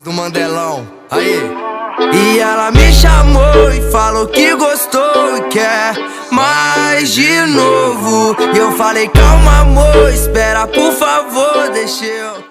Do Mandelão, aí. E ela me chamou e falou que gostou e quer mais de novo. E eu falei, calma amor, espera por favor, deixa eu...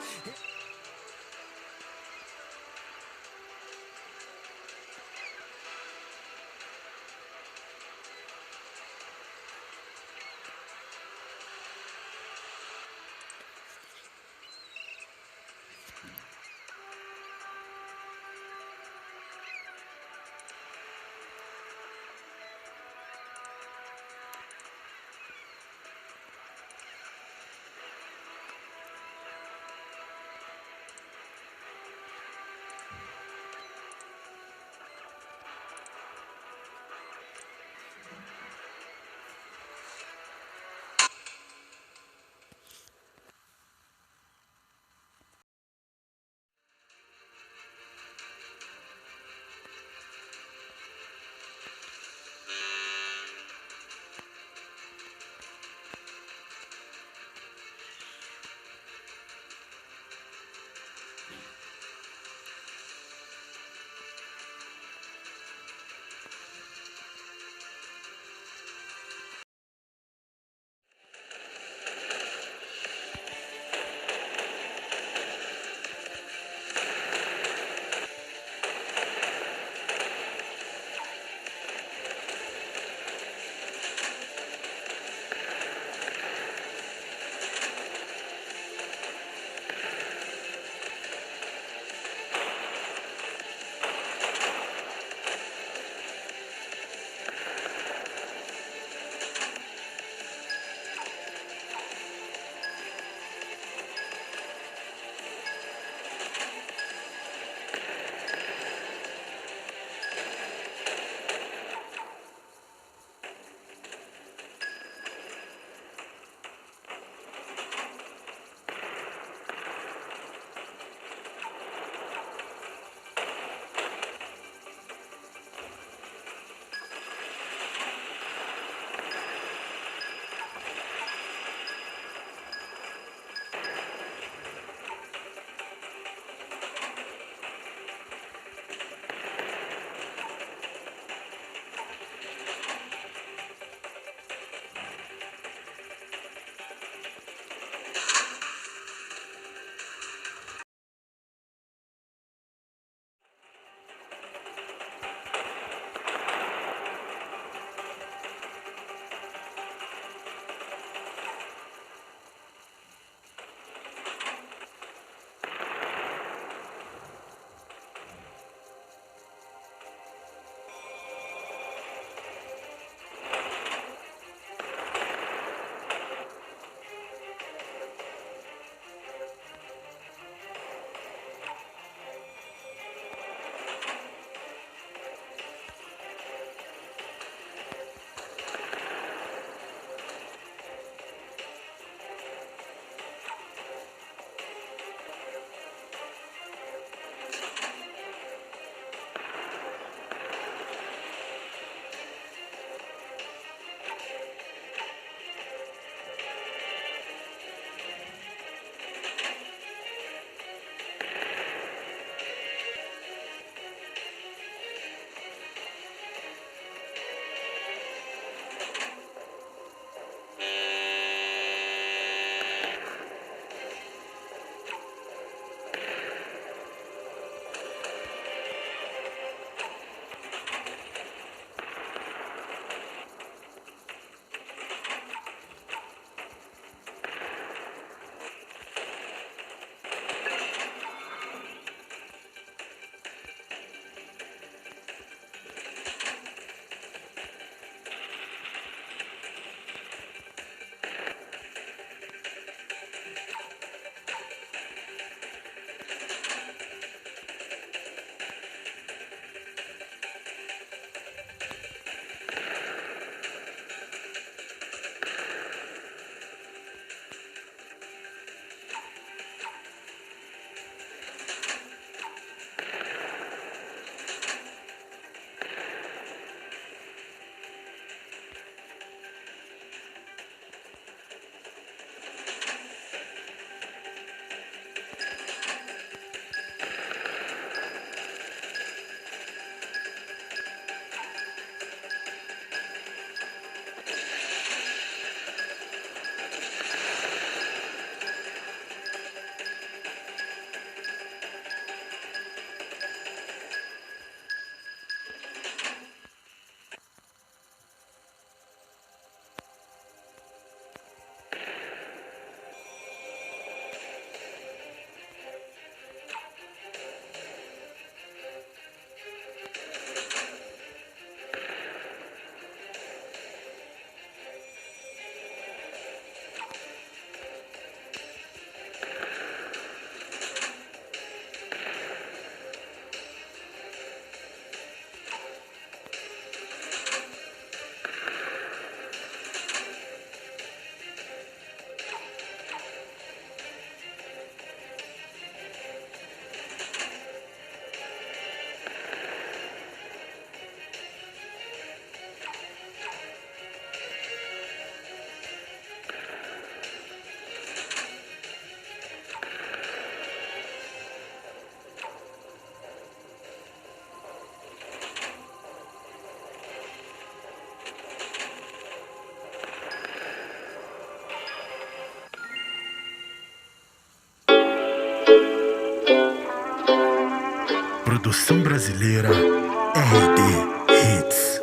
Produção brasileira RD Hits.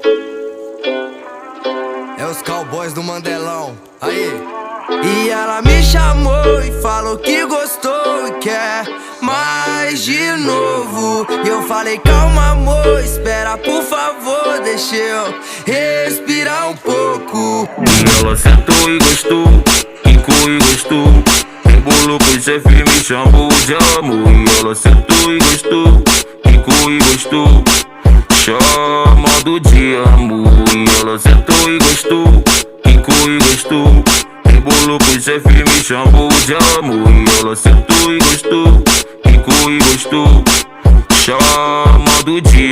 É os cowboys do Mandelão, aí. E ela me chamou e falou que gostou e quer mais de novo. E eu falei, calma amor, espera por favor, deixa eu respirar um pouco. E ela sentou e gostou, quicou e gostou, embolou pro chefe e me chamou de amor. E ela sentou e gostou, quicou e gostou, chamando de amor. E ela sentou e gostou, quicou e gostou, embolou pro chefe e me chamou de amor. E ela sentou e gostou, quicou e gostou, chamando de